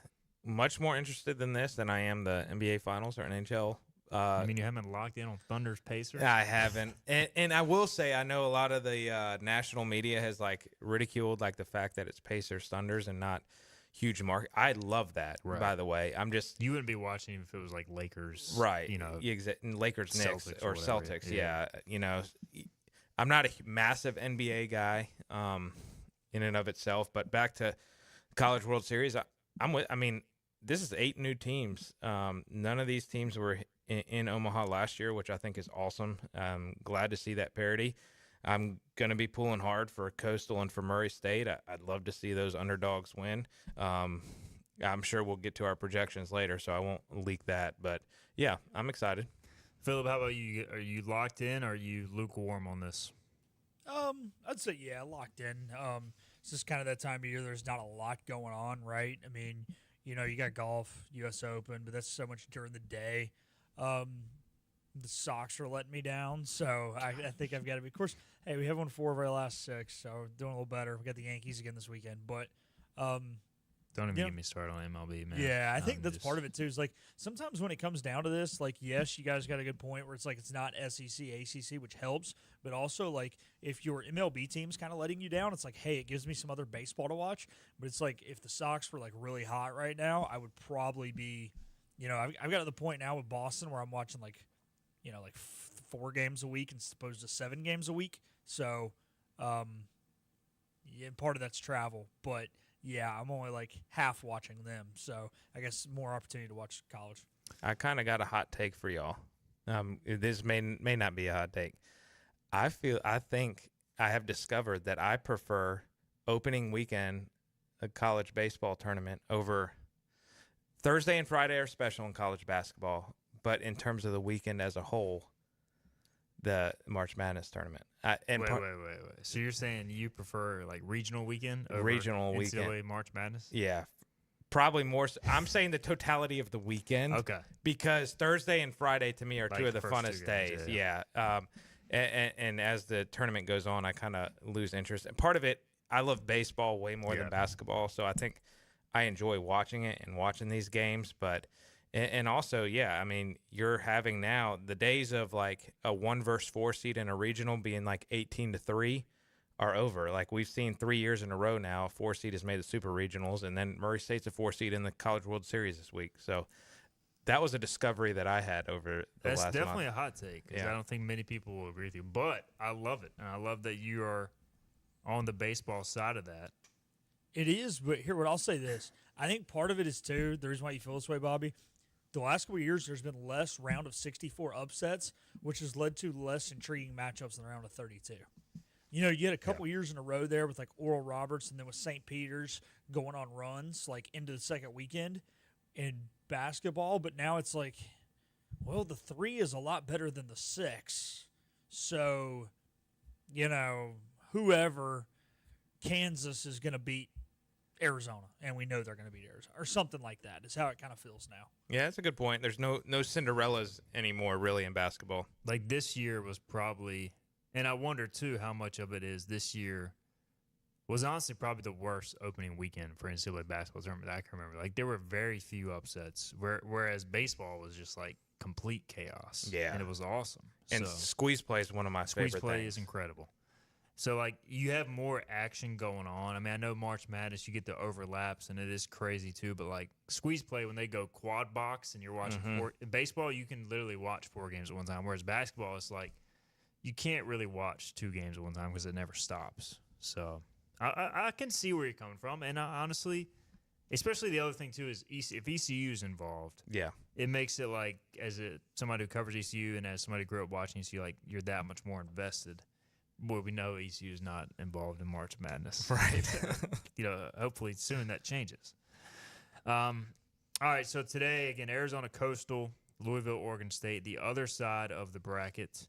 much more interested in this than I am the NBA Finals or NHL. I mean, you haven't been locked in on Thunder's Pacers? I haven't. And I will say, I know a lot of the national media has ridiculed the fact that it's Pacers Thunders and not huge market. I love that, right. By the way. You wouldn't be watching if it was Lakers. Right. Lakers, Knicks, or Celtics. Yeah. I'm not a massive NBA guy in and of itself, but back to College World Series, this is 8 new teams. None of these teams were in Omaha last year, which I think is awesome. I'm glad to see that parity. I'm going to be pulling hard for Coastal and for Murray State. I'd love to see those underdogs win. I'm sure we'll get to our projections later, so I won't leak that. But, yeah, I'm excited. Philip, how about you? Are you locked in, or are you lukewarm on this? I'd say, yeah, locked in. It's just kind of that time of year. There's not a lot going on, right? I mean, you got golf, U.S. Open, but that's so much during the day. The Sox are letting me down, so I think I've got to be. Of course, hey, we have won 4 of our last 6, so we're doing a little better. We got the Yankees again this weekend, but don't even get me started on MLB, man. Yeah, I think that's part of it too. Is sometimes when it comes down to this, yes, you guys got a good point where it's not SEC, ACC, which helps, but also if your MLB team's kind of letting you down, it's hey, it gives me some other baseball to watch. But it's if the Sox were really hot right now, I would probably be. I've got to the point now with Boston where I'm watching 4 games a week as opposed to 7 games a week. So, yeah, part of that's travel, but yeah, I'm only half watching them. So I guess more opportunity to watch college. I kind of got a hot take for y'all. This may not be a hot take. I think I have discovered that I prefer opening weekend, a college baseball tournament over Thursday and Friday are special in college basketball, but in terms of the weekend as a whole, the March Madness tournament. Wait. So you're saying you prefer like regional weekend over regional NCAA weekend March Madness? Yeah, probably more. I'm saying the totality of the weekend. Okay. Because Thursday and Friday to me are Like two of the the first two funnest games, days. Yeah. And as the tournament goes on, I kind of lose interest. And part of it, I love baseball way more than basketball, so I think I enjoy watching it and watching these games. But and also, yeah, I mean, you're having now the days of like a 1 versus 4 seed in a regional being like 18-3 are over. Like we've seen 3 years in a row now, a 4 seed has made the super regionals, and then Murray State's a 4 seed in the College World Series this week. So that was a discovery that I had over the last month. That's definitely a hot take because I don't think many people will agree with you. But I love it, and I love that you are on the baseball side of that. It is, but here, what I'll say this. I think part of it is, too, the reason why you feel this way, Bobby, the last couple of years there's been less round of 64 upsets, which has led to less intriguing matchups in the round of 32. You know, you had a couple years in a row there with, like, Oral Roberts and then with St. Peter's going on runs, like, into the second weekend in basketball, but now it's like, well, the 3 is a lot better than the 6. So, you know, whoever, Kansas is going to beat Arizona, and we know they're going to beat Arizona, or something like that is how it kind of feels now. Yeah, that's a good point. There's no Cinderellas anymore, really, in basketball. Like this year was probably, and I wonder too how much of it is this year was honestly probably the worst opening weekend for NCAA basketball tournament that I can remember. Like there were very few upsets, whereas baseball was just like complete chaos. Yeah, and it was awesome. And squeeze play is one of my favorite things. Squeeze play is incredible. So, like, you have more action going on. I mean, I know March Madness, you get the overlaps, and it is crazy, too. But, like, squeeze play, when they go quad box and you're watching in baseball, you can literally watch 4 games at one time. Whereas basketball, it's like you can't really watch 2 games at one time because it never stops. So, I can see where you're coming from. And honestly, especially the other thing, too, is if ECU is involved, it makes it like, as somebody who covers ECU and as somebody who grew up watching ECU, like, you're that much more invested. Boy, we know ECU is not involved in March Madness. Right. You know, hopefully soon that changes. All right, so today, again, Arizona Coastal, Louisville, Oregon State. The other side of the bracket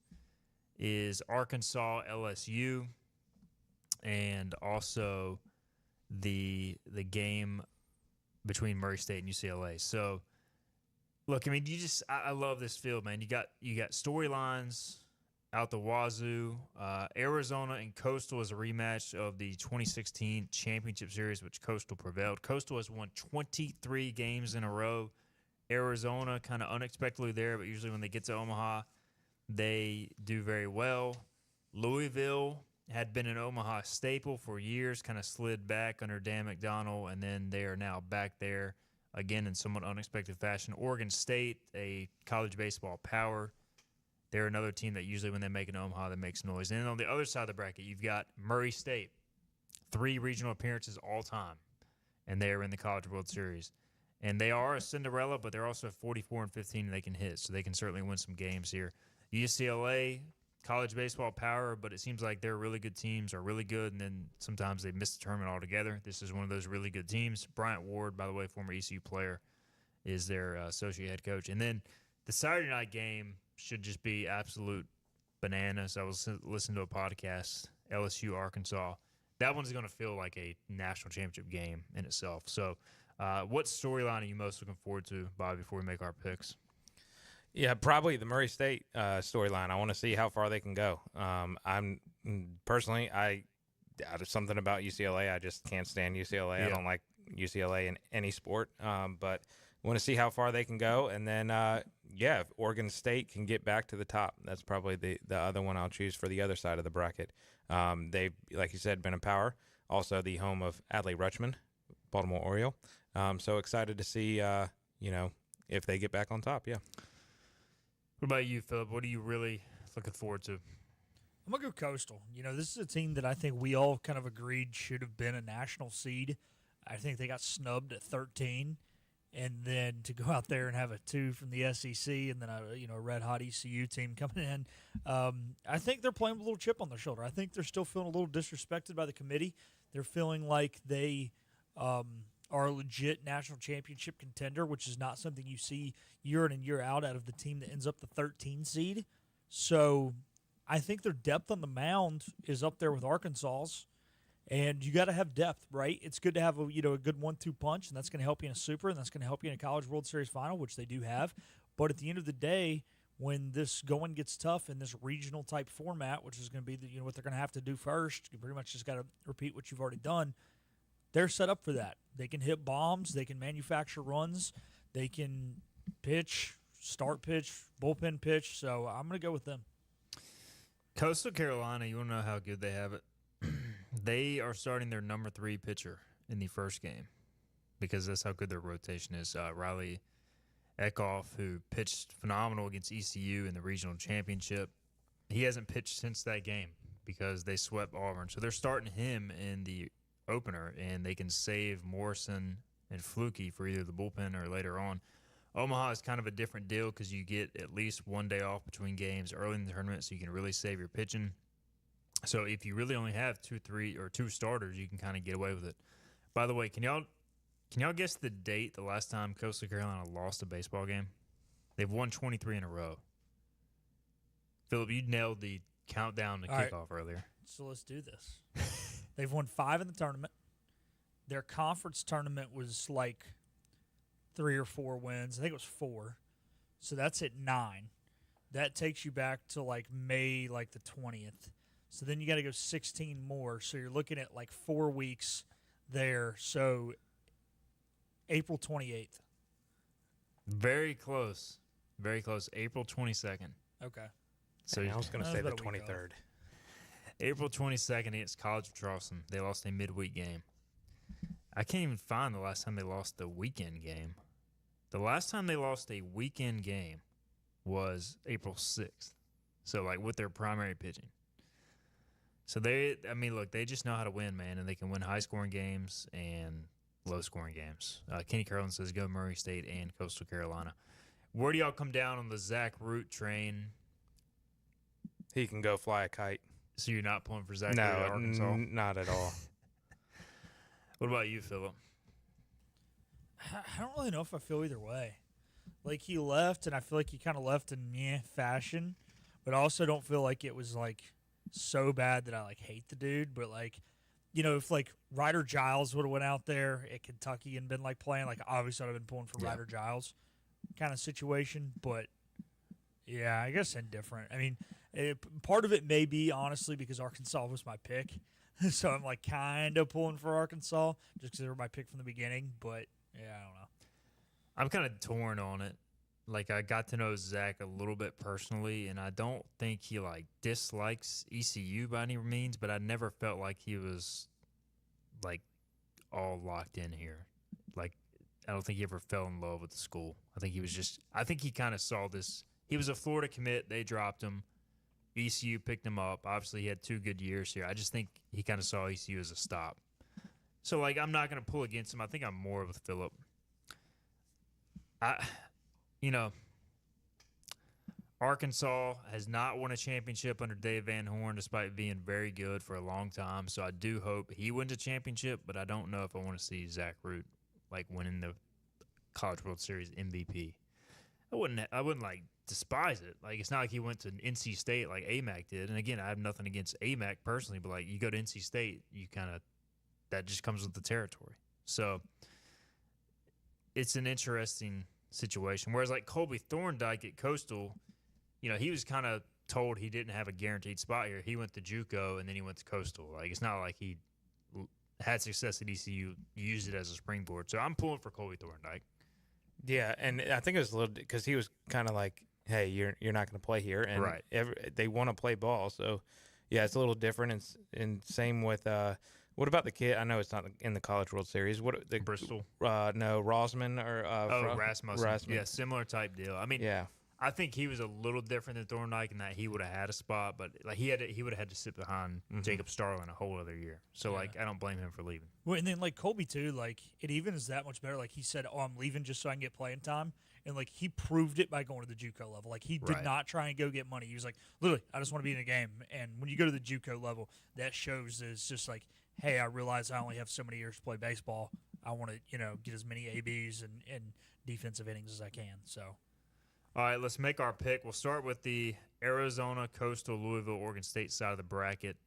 is Arkansas, LSU, and also the game between Murray State and UCLA. So, look, I mean, I love this field, man. You got storylines out the wazoo. Arizona and Coastal is a rematch of the 2016 championship series, which Coastal prevailed. Coastal has won 23 games in a row. Arizona kind of unexpectedly there, but usually when they get to Omaha, they do very well. Louisville had been an Omaha staple for years, kind of slid back under Dan McDonnell, and then they are now back there again in somewhat unexpected fashion. Oregon State, a college baseball power. They're another team that usually when they make an Omaha, that makes noise. And then on the other side of the bracket, you've got Murray State, 3 regional appearances all time, and they are in the College World Series. And they are a Cinderella, but they're also 44-15, and they can hit, so they can certainly win some games here. UCLA, college baseball power, but it seems like their really good teams are really good, and then sometimes they miss the tournament altogether. This is one of those really good teams. Bryant Ward, by the way, former ECU player, is their associate head coach. And then the Saturday night game should just be absolute bananas. I was listening to a podcast, LSU, Arkansas. That one's going to feel like a national championship game in itself. So what storyline are you most looking forward to, Bobby, before we make our picks? Yeah, probably the Murray State storyline. I want to see how far they can go. I'm personally, there's something about UCLA. I just can't stand UCLA. Yeah. I don't like UCLA in any sport. But I want to see how far they can go. And then, if Oregon State can get back to the top, that's probably the other one I'll choose for the other side of the bracket. They've, like you said, been a power. Also the home of Adley Rutschman, Baltimore Oriole. So excited to see, if they get back on top. Yeah. What about you, Philip? What are you really looking forward to? I'm going to go Coastal. You know, this is a team that I think we all kind of agreed should have been a national seed. I think they got snubbed at 13. And then to go out there and have a 2 from the SEC and then a red-hot ECU team coming in, I think they're playing with a little chip on their shoulder. I think they're still feeling a little disrespected by the committee. They're feeling like they are a legit national championship contender, which is not something you see year in and year out of the team that ends up the 13 seed. So I think their depth on the mound is up there with Arkansas's. And you got to have depth, right? It's good to have a good 1-2 punch, and that's going to help you in a Super, and that's going to help you in a College World Series final, which they do have. But at the end of the day, when this going gets tough in this regional type format, which is going to be what they're going to have to do first, you pretty much just got to repeat what you've already done. They're set up for that. They can hit bombs, they can manufacture runs, they can pitch, start pitch, bullpen pitch. So I'm going to go with them. Coastal Carolina, you want to know how good they have it? They are starting their number 3 pitcher in the first game because that's how good their rotation is. Riley Eckhoff, who pitched phenomenal against ECU in the regional championship, he hasn't pitched since that game because they swept Auburn. So they're starting him in the opener, and they can save Morrison and Fluky for either the bullpen or later on. Omaha is kind of a different deal because you get at least one day off between games early in the tournament, so you can really save your pitching. So if you really only have 2 starters, you can kind of get away with it. By the way, can y'all guess the date the last time Coastal Carolina lost a baseball game? They've won 23 in a row. Philip, you nailed the countdown to kickoff earlier. So let's do this. They've won 5 in the tournament. Their conference tournament was like 3 or 4 wins. I think it was 4. So that's at 9. That takes you back to like May like the 20th. So then you got to go 16 more. So you're looking at like 4 weeks there. So April 28th. Very close. Very close. April 22nd. Okay. So I was going to say the 23rd. April 22nd against College of Charleston. They lost a midweek game. I can't even find the last time they lost the weekend game. The last time they lost a weekend game was April 6th. So, like, with their primary pitching. So, they just know how to win, man, and they can win high-scoring games and low-scoring games. Kenny Carlin says go Murray State and Coastal Carolina. Where do y'all come down on the Zach Root train? He can go fly a kite. So you're not pulling for Zach Root at Arkansas? Not at all. What about you, Philip? I don't really know if I feel either way. Like, he left, and I feel like he kind of left in meh fashion, but I also don't feel like it was, like, so bad that I, like, hate the dude. But, like, if, like, Ryder Giles would have went out there at Kentucky and been, like, playing, like, obviously I'd have been pulling for Ryder Giles kind of situation. But, yeah, I guess indifferent. I mean, part of it may be, honestly, because Arkansas was my pick. So I'm, like, kind of pulling for Arkansas just because they were my pick from the beginning. But, yeah, I don't know. I'm kind of torn on it. Like, I got to know Zach a little bit personally, and I don't think he, like, dislikes ECU by any means, but I never felt like he was, like, all locked in here. Like, I don't think he ever fell in love with the school. I think he kind of saw this. He was a Florida commit. They dropped him. ECU picked him up. Obviously, he had 2 good years here. I just think he kind of saw ECU as a stop. So, like, I'm not going to pull against him. I think I'm more with Philip. Arkansas has not won a championship under Dave Van Horn despite being very good for a long time. So I do hope he wins a championship, but I don't know if I want to see Zach Root, like, winning the College World Series MVP. I wouldn't like despise it. Like, it's not like he went to NC State like AMAC did. And again, I have nothing against AMAC personally, but like, you go to NC State, that just comes with the territory. So it's an interesting situation. Whereas like Colby Thorndike at Coastal, he was kind of told he didn't have a guaranteed spot here. He went to JUCO and then he went to Coastal. Like, it's not like he had success at ECU, used it as a springboard. So I'm pulling for Colby Thorndike. Yeah, and I think it was a little because he was kind of like, "Hey, you're not going to play here," and right. They want to play ball, so yeah, it's a little different. And same with what about the kid? I know it's not in the College World Series. What the Bristol? No, Rosman or Rasmussen. Yeah, similar type deal. I mean, yeah. I think he was a little different than Thorndike in that he would have had a spot, but like he would have had to sit behind Jacob Starlin a whole other year. So like, I don't blame him for leaving. Well, and then like Colby too, like it even is that much better. Like he said, "Oh, I'm leaving just so I can get playing time," and like he proved it by going to the JUCO level. Like he did not try and go get money. He was like, literally, I just want to be in a game. And when you go to the JUCO level, that shows is just like, hey, I realize I only have so many years to play baseball. I want to, get as many ABs and defensive innings as I can. So, all right, let's make our pick. We'll start with the Arizona, Coastal, Louisville, Oregon State side of the bracket.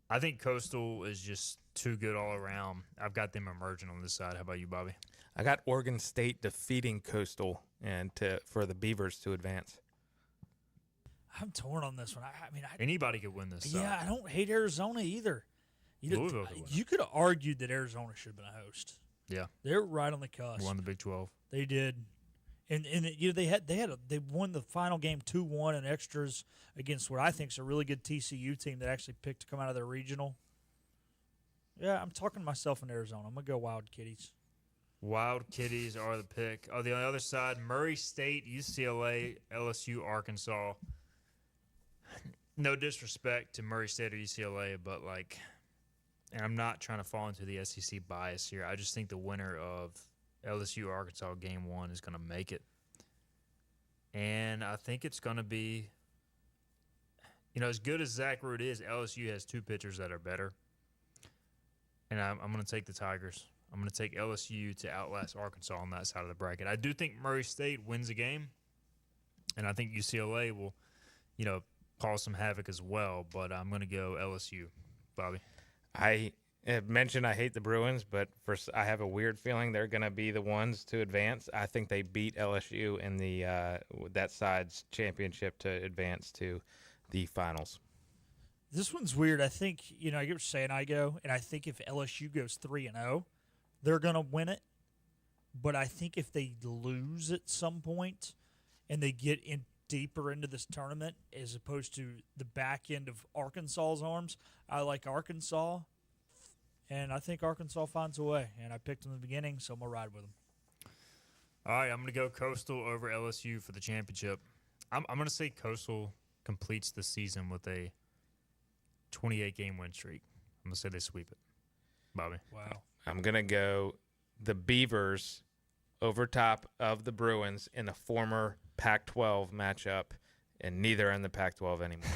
I think Coastal is just too good all around. I've got them emerging on this side. How about you, Bobby? I got Oregon State defeating Coastal and for the Beavers to advance. I'm torn on this one. Anybody could win this. Yeah, I don't hate Arizona either. Louisville You could have argued that Arizona should have been a host. Yeah, they're right on the cusp. Won the Big 12. They did, and they won the final game 2-1 in extras against what I think is a really good TCU team that actually picked to come out of their regional. Yeah, I'm talking to myself in Arizona. I'm gonna go Wild Kitties. Wild Kitties are the pick. On the other side, Murray State, UCLA, LSU, Arkansas. No disrespect to Murray State or UCLA, but and I'm not trying to fall into the SEC bias here. I just think the winner of LSU Arkansas game 1 is going to make it. And I think it's going to be, as good as Zach Root is, LSU has 2 pitchers that are better. And I'm going to take the Tigers. I'm going to take LSU to outlast Arkansas on that side of the bracket. I do think Murray State wins the game. And I think UCLA will, cause some havoc as well. But I'm going to go LSU. Bobby? I have mentioned I hate the Bruins, but I have a weird feeling they're going to be the ones to advance. I think they beat LSU in the that side's championship to advance to the finals. This one's weird. I think, I get what you're saying, and I think if LSU goes 3-0, they're going to win it. But I think if they lose at some point and they get in deeper into this tournament as opposed to the back end of Arkansas's arms, I like Arkansas, and I think Arkansas finds a way. And I picked them in the beginning, so I'm going to ride with them. All right, I'm going to go Coastal over LSU for the championship. I'm going to say Coastal completes the season with a 28-game win streak. I'm going to say they sweep it. Bobby? Wow. I'm going to go the Beavers over top of the Bruins in a former Pac-12 matchup, and neither are in the Pac-12 anymore.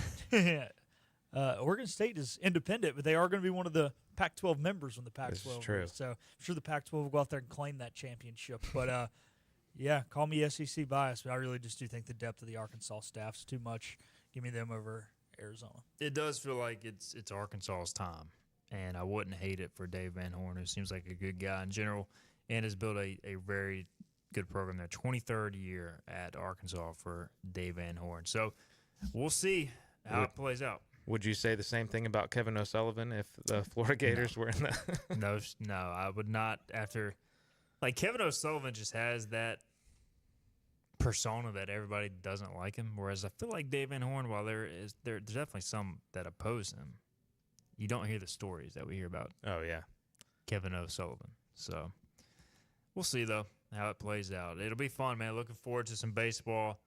Oregon State is independent, but they are going to be one of the Pac-12 members when the Pac-12 This is true. So I'm sure the Pac-12 will go out there and claim that championship. But, yeah, call me SEC bias, but I really just do think the depth of the Arkansas staff is too much. Give me them over Arizona. It does feel like it's Arkansas's time, and I wouldn't hate it for Dave Van Horn, who seems like a good guy in general and has built a very good program there. 23rd year at Arkansas for Dave Van Horn. So we'll see how it plays out. Would you say the same thing about Kevin O'Sullivan if the Florida Gators were in the No, I would not. After, Kevin O'Sullivan just has that persona that everybody doesn't like him, whereas I feel like Dave Van Horn, while there's definitely some that oppose him, you don't hear the stories that we hear about. Oh, yeah. Kevin O'Sullivan. So we'll see, though, how it plays out. It'll be fun, man. Looking forward to some baseball.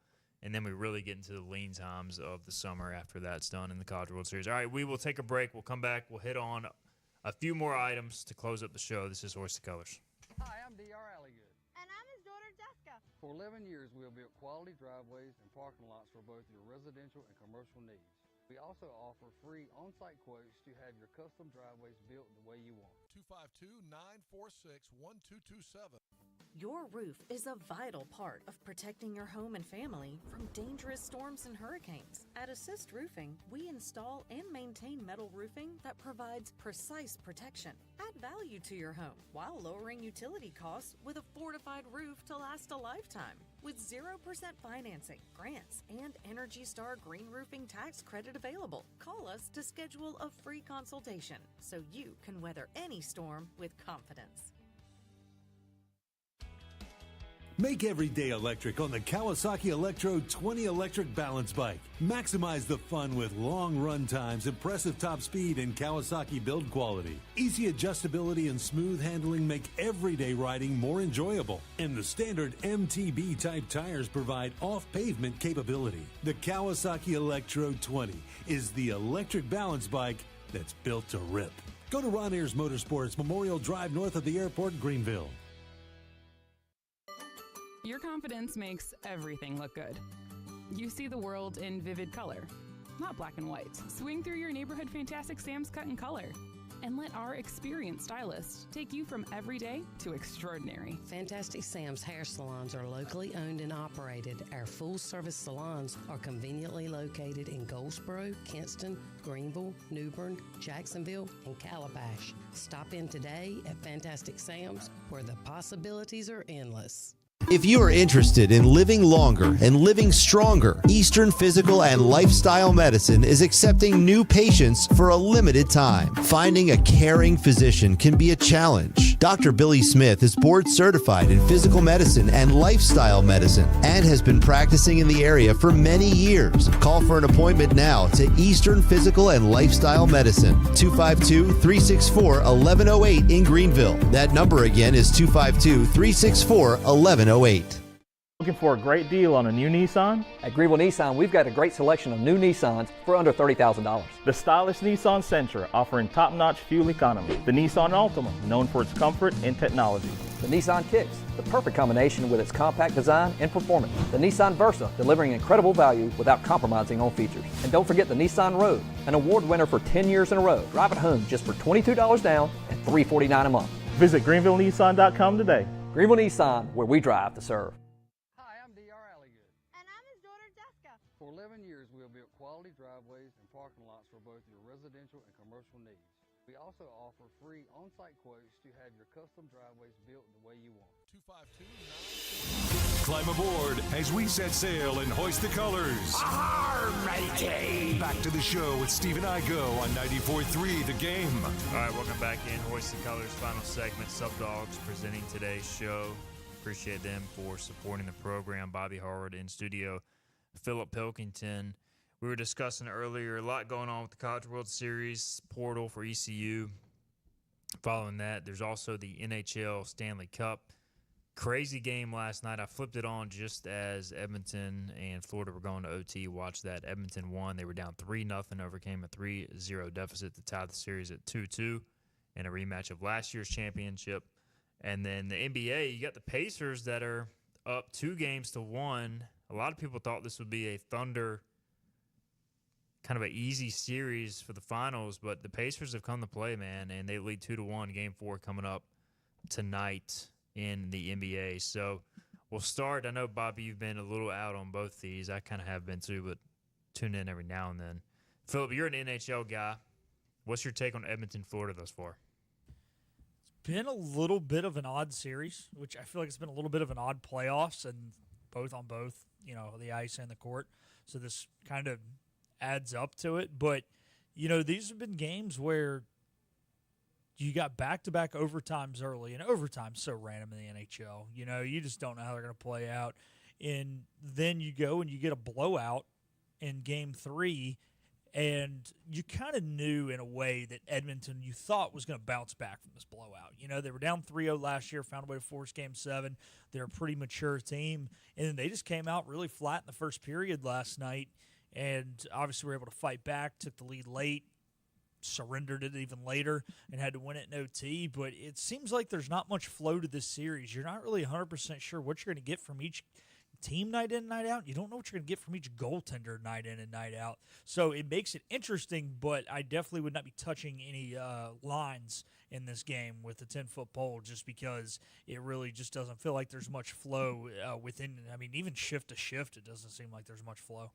And then we really get into the lean times of the summer after that's done in the College World Series. All right, we will take a break. We'll come back. We'll hit on a few more items to close up the show. This is Hoist the Colors. Hi, I'm D.R. Alligood. And I'm his daughter, Jessica. For 11 years, we have built quality driveways and parking lots for both your residential and commercial needs. We also offer free on-site quotes to have your custom driveways built the way you want. 252-946-1227. Your roof is a vital part of protecting your home and family from dangerous storms and hurricanes. At Assist Roofing, we install and maintain metal roofing that provides precise protection. Add value to your home while lowering utility costs with a fortified roof to last a lifetime. With 0% financing, grants, and Energy Star Green Roofing tax credit available. Call us to schedule a free consultation so you can weather any storm with confidence. Make every day electric on the Kawasaki Electro 20 electric balance bike. Maximize the fun with long run times, impressive top speed, and Kawasaki build quality. Easy adjustability and smooth handling make everyday riding more enjoyable. And the standard MTB type tires provide off-pavement capability. The Kawasaki Electro 20 is the electric balance bike that's built to rip. Go to Ron Ayers Motorsports, Memorial Drive north of the airport, Greenville. Your confidence makes everything look good. You see the world in vivid color, not black and white. Swing through your neighborhood Fantastic Sam's Cut in color. and let our experienced stylists take you from everyday to extraordinary. Fantastic Sam's hair salons are locally owned and operated. Our full-service salons are conveniently located in Goldsboro, Kinston, Greenville, New Bern, Jacksonville, and Calabash. Stop in today at Fantastic Sam's, where the possibilities are endless. If you are interested in living longer and living stronger, Eastern Physical and Lifestyle Medicine is accepting new patients for a limited time. Finding a caring physician can be a challenge. Dr. Billy Smith is board certified in physical medicine and lifestyle medicine and has been practicing in the area for many years. Call for an appointment now to Eastern Physical and Lifestyle Medicine, 252-364-1108 in Greenville. That number again is 252-364-1108. Looking for a great deal on a new Nissan? At Greenville Nissan, we've got a great selection of new Nissans for under $30,000. The stylish Nissan Sentra, offering top-notch fuel economy. The Nissan Altima, known for its comfort and technology. The Nissan Kicks, the perfect combination with its compact design and performance. The Nissan Versa, delivering incredible value without compromising on features. And don't forget the Nissan Rogue, an award winner for 10 years in a row. Drive it home just for $22 down and $349 a month. Visit GreenvilleNissan.com today. Greenville Nissan, where we drive to serve. For 11 years, we have built quality driveways and parking lots for both your residential and commercial needs. We also offer free on-site quotes to have your custom driveways built the way you want. Climb aboard as we set sail and hoist the colors. matey! Back to the show with Steve and I go on 94.3 The Game. All right, welcome back in. Hoist the Colors, final segment. Subdogs presenting today's show. Appreciate them for supporting the program. Bobby Howard in studio. Philip Pilkington. We were discussing earlier a lot going on with the College World Series portal for ECU. Following that, there's also the NHL Stanley Cup. Crazy game last night. I flipped it on just as Edmonton and Florida were going to OT. Watched that. Edmonton won. They were down 3-0, overcame a 3-0 deficit to tie the series at 2-2 in a rematch of last year's championship. And then the NBA, you got the Pacers that are up 2-1. A lot of people thought this would be a Thunder kind of an easy series for the finals, but the Pacers have come to play, man, and they lead 2-1. Game 4 coming up tonight in the NBA. So we'll start. I know, Bobby, you've been a little out on both these. I kind of have been too, but tune in every now and then. Philip, you're an NHL guy. What's your take on Edmonton, Florida thus far? It's been a little bit of an odd series, which I feel like it's been a little bit of an odd playoffs, and both on both, the ice and the court. So this kind of adds up to it. But, these have been games where you got back-to-back overtimes early, and overtime's so random in the NHL. You just don't know how they're going to play out. And then you go and you get a blowout in Game 3, and you kind of knew in a way that Edmonton, you thought, was going to bounce back from this blowout. They were down 3-0 last year, found a way to force Game 7. They're a pretty mature team. And then they just came out really flat in the first period last night, and obviously were able to fight back, took the lead late, surrendered it even later, and had to win it in OT. But it seems like there's not much flow to this series. You're not really 100% sure what you're going to get from each team night in, night out. You don't know what you're going to get from each goaltender night in and night out. So it makes it interesting, but I definitely would not be touching any lines in this game with the 10-foot pole just because it really just doesn't feel like there's much flow within. I mean, even shift to shift, it doesn't seem like there's much flow.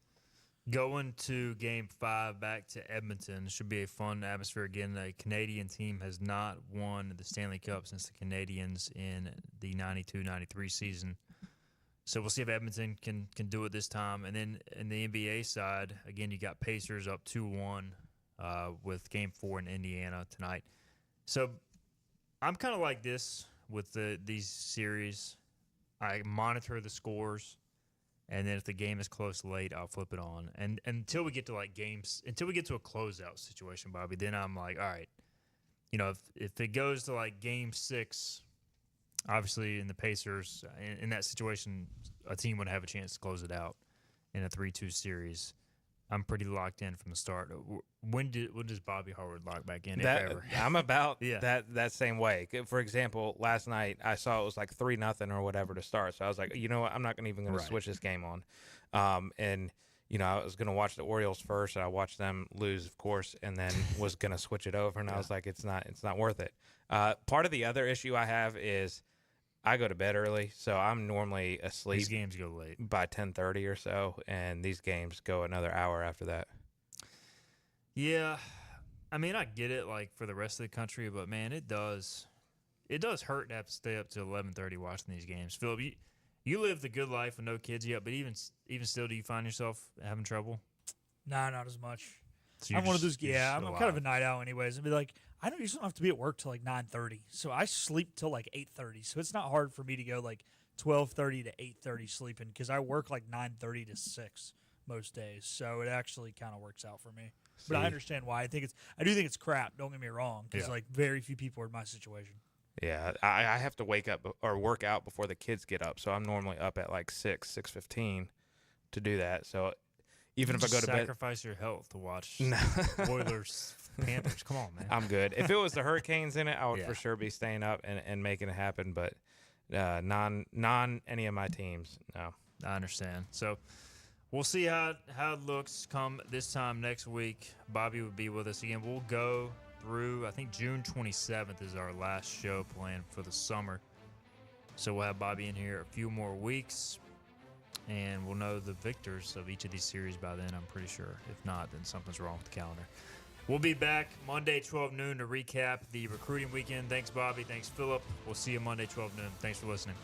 Going to Game 5 back to Edmonton should be a fun atmosphere again. The Canadian team has not won the Stanley Cup since the Canadians in the 92-93 season. So we'll see if Edmonton can do it this time. And then in the NBA side, again, you got Pacers up 2-1 with Game 4 in Indiana tonight. So I'm kind of like this with these series. I monitor the scores, and then if the game is close late, I'll flip it on. And until we get to until we get to a closeout situation, Bobby, then I'm like, all right, if it goes to Game 6. Obviously, in the Pacers, in that situation, a team would have a chance to close it out in a 3-2 series. I'm pretty locked in from the start. When does Bobby Howard lock back in, if ever? I'm about that same way. For example, last night I saw it was 3-0 or whatever to start. So I was like, you know what? I'm not even going to switch this game on. And I was going to watch the Orioles first, and I watched them lose, of course, and then was going to switch it over, and I was like, it's not worth it. Part of the other issue I have is I go to bed early, so I'm normally asleep. These games go late by 10:30 or so, and these games go another hour after that. Yeah, I mean, I get it, like, for the rest of the country, but, man, it does hurt to have to stay up to 11:30 watching these games. Philip, you live the good life with no kids yet, but even still, do you find yourself having trouble? Nah, not as much. So I'm one of those. Yeah, I'm alive. kind of a night owl, anyways. I'd be like, I don't usually have to be at work till like 9:30, so I sleep till like 8:30. So it's not hard for me to go like 12:30 to 8:30 sleeping because I work like 9:30 to 6 most days. So it actually kind of works out for me. But I understand why. I do think it's crap. Don't get me wrong, because like very few people are in my situation. Yeah, I have to wake up or work out before the kids get up, so I'm normally up at like 6:15 to do that. So even if I go to bed, sacrifice your health to watch Oilers, Panthers. Come on, man. I'm good. If it was the Hurricanes in it, I would for sure be staying up and making it happen. But non any of my teams, no. I understand. So we'll see how it looks come this time next week. Bobby will be with us again. We'll go through, I think June 27th is our last show planned for the summer. So we'll have Bobby in here a few more weeks, and we'll know the victors of each of these series by then, I'm pretty sure. If not, then something's wrong with the calendar. We'll be back Monday, 12 noon, to recap the recruiting weekend. Thanks, Bobby. Thanks, Philip. We'll see you Monday, 12 noon. Thanks for listening.